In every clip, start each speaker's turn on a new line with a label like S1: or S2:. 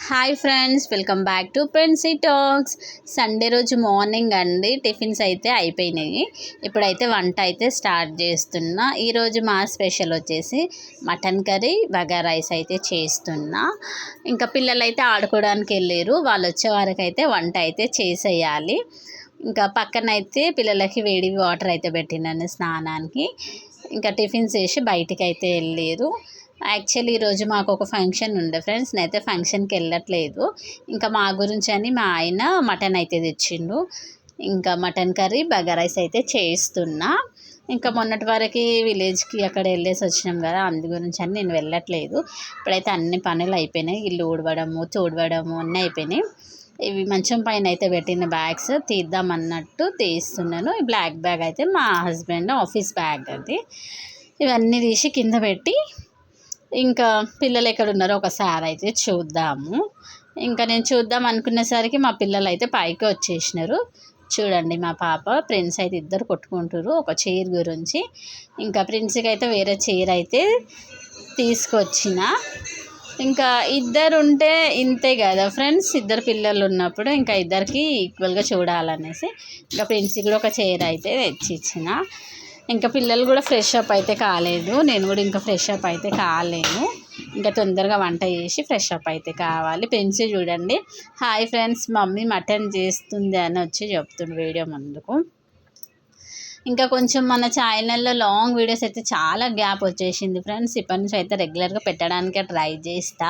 S1: Hi friends, welcome back to Princy talks. Sunday రోజు morning అండి, tiffins అయితే అయిపోయినాయి. ఇప్పుడైతే వంట అయితే స్టార్ట్ చేస్తున్నా. ఈరోజు మా స్పెషల్ వచ్చేసి మటన్ కర్రీ, బగారా రైస్ అయితే చేస్తున్నా. ఇంకా పిల్లలు అయితే ఆడుకోవడానికి వెళ్ళారు. వాళ్ళు వచ్చే వరకు అయితే వంట అయితే చేసేయాలి. ఇంకా పక్కన అయితే పిల్లలకి వేడి వాటర్ అయితే పెట్టినాను స్నానానికి. ఇంకా టిఫిన్స్ చేసి బయటికి అయితే వెళ్ళారు. యాక్చువల్లీ ఈరోజు మాకు ఒక ఫంక్షన్ ఉండే ఫ్రెండ్స్, నేనైతే ఫంక్షన్కి వెళ్ళట్లేదు. ఇంకా మా గురించి అని మా ఆయన మటన్ అయితే తెచ్చిండు. ఇంకా మటన్ కర్రీ, బగారా రైస్ అయితే చేస్తున్నా. ఇంకా మొన్నటి వరకు విలేజ్కి అక్కడ వెళ్ళేసి వచ్చినాం కదా, అందు గురించి అని నేను వెళ్ళట్లేదు. ఇప్పుడైతే అన్ని పనులు అయిపోయినాయి. ఇల్లు ఊడవడము, తోడవడము అన్నీ అయిపోయినాయి. ఇవి మంచం పైన అయితే పెట్టిన బ్యాగ్స్ తీద్దామన్నట్టు తీస్తున్నాను. ఈ బ్లాక్ బ్యాగ్ అయితే మా హస్బెండ్ ఆఫీస్ బ్యాగ్ అది. ఇవన్నీ తీసి కింద పెట్టి ఇంకా పిల్లలు ఎక్కడ ఉన్నారో ఒకసారి అయితే చూద్దాము. ఇంకా నేను చూద్దాం అనుకునేసరికి మా పిల్లలు అయితే పైకి వచ్చేసినారు. చూడండి, మా పాప ప్రిన్స్ అయితే ఇద్దరు కొట్టుకుంటారు ఒక చైర్ గురించి. ఇంకా ప్రిన్స్కి అయితే వేరే చైర్ అయితే తీసుకొచ్చిన. ఇంకా ఇద్దరు ఉంటే ఇంతే కదా ఫ్రెండ్స్, ఇద్దరు పిల్లలు ఉన్నప్పుడు ఇంకా ఇద్దరికి ఈక్వల్గా చూడాలనేసి ఇంకా ప్రిన్స్కి కూడా ఒక చైర్ అయితే తెచ్చిచ్చిన. ఇంకా పిల్లలు కూడా ఫ్రెష్ అప్ అయితే కాలేదు, నేను కూడా ఇంకా ఫ్రెష్ అప్ అయితే కాలేను. ఇంకా తొందరగా వంట చేసి ఫ్రెష్ అప్ అయితే కావాలి. పెంచి చూడండి, హాయ్ ఫ్రెండ్స్ మమ్మీ మటన్ చేస్తుంది అని వచ్చి చెప్తుంది వీడియో ముందుకు. ఇంకా కొంచెం మన ఛానల్లో లాంగ్ వీడియోస్ అయితే చాలా గ్యాప్ వచ్చేసింది ఫ్రెండ్స్. ఇప్పటి నుంచి అయితే రెగ్యులర్గా పెట్టడానికే ట్రై చేస్తా.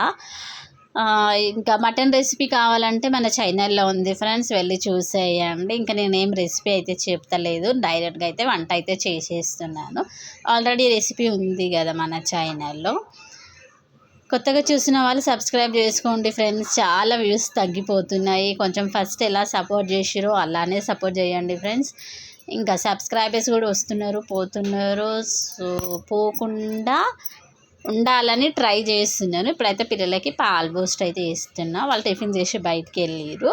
S1: ఇంకా మటన్ రెసిపీ కావాలంటే మన ఛానల్లో ఉంది ఫ్రెండ్స్, వెళ్ళి చూసేయండి. ఇంకా నేనేం రెసిపీ అయితే చెప్తలేదు, డైరెక్ట్గా అయితే వంట అయితే చేసేస్తున్నాను. ఆల్రెడీ రెసిపీ ఉంది కదా మన ఛానల్లో. కొత్తగా చూసిన వాళ్ళు సబ్స్క్రైబ్ చేసుకోండి ఫ్రెండ్స్. చాలా వ్యూస్ తగ్గిపోతున్నాయి. కొంచెం ఫస్ట్ ఎలా సపోర్ట్ చేసిరో అలానే సపోర్ట్ చేయండి ఫ్రెండ్స్. ఇంకా సబ్స్క్రైబర్స్ కూడా వస్తున్నారు, పోతున్నారు. సో పోకుండా ఉండాలని ట్రై చేస్తున్నాను. ఇప్పుడైతే పిల్లలకి పాల్ బూస్ట్ అయితే ఇస్తున్నా. వాళ్ళు టిఫిన్ చేసి బయటికి వెళ్ళారు.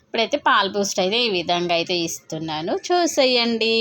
S1: ఇప్పుడైతే పాల్ బూస్ట్ అయితే ఈ విధంగా అయితే ఇస్తున్నాను, చూసేయండి.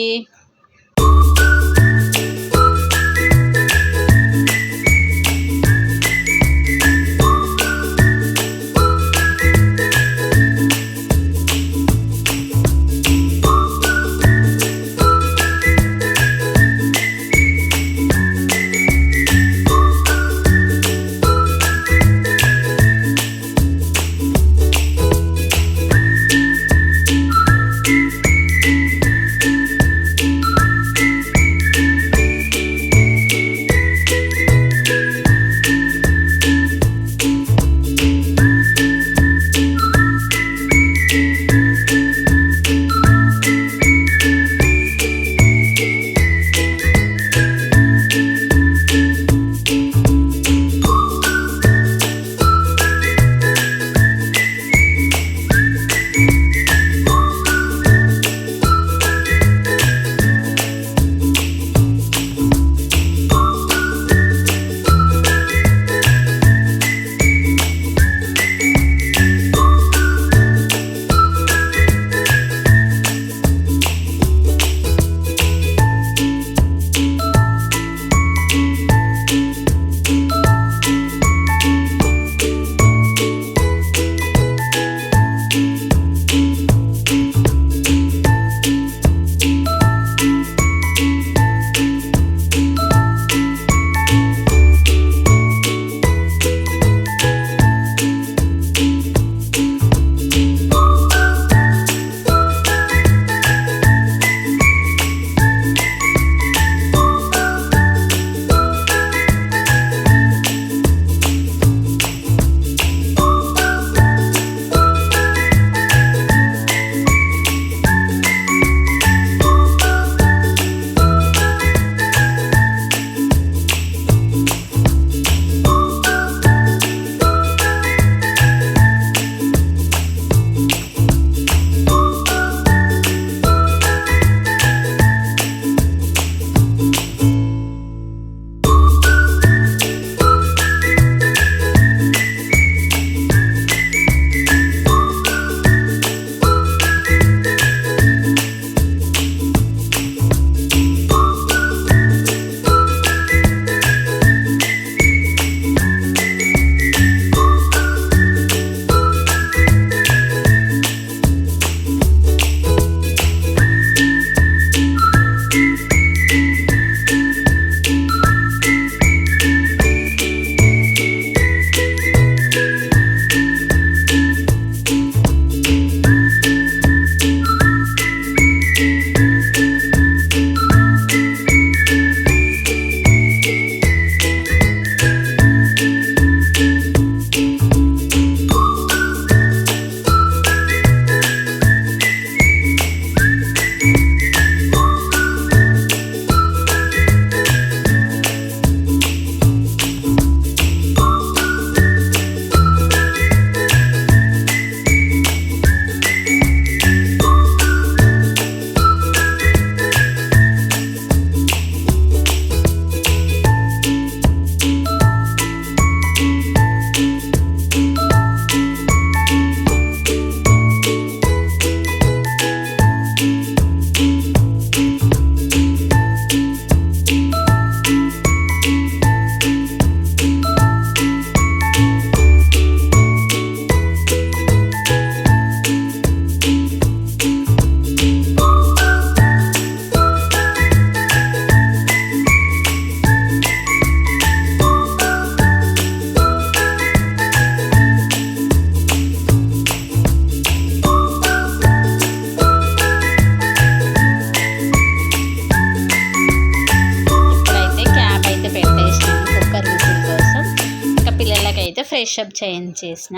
S1: ఫ్రెషప్ చేయించేసిన.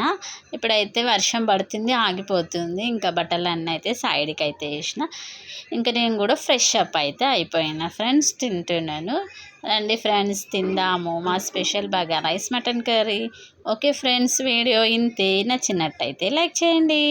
S1: ఇప్పుడైతే వర్షం పడుతుంది, ఆగిపోతుంది. ఇంకా బట్టలన్నీ అయితే సైడ్కి అయితే వేసిన. ఇంకా నేను కూడా ఫ్రెషప్ అయితే అయిపోయినా ఫ్రెండ్స్. తింటున్నాను. రండి ఫ్రెండ్స్ తిందాము మా special bagara rice mutton curry. Okay friends, video ఇంతే. నచ్చినట్టయితే లైక్ చేయండి.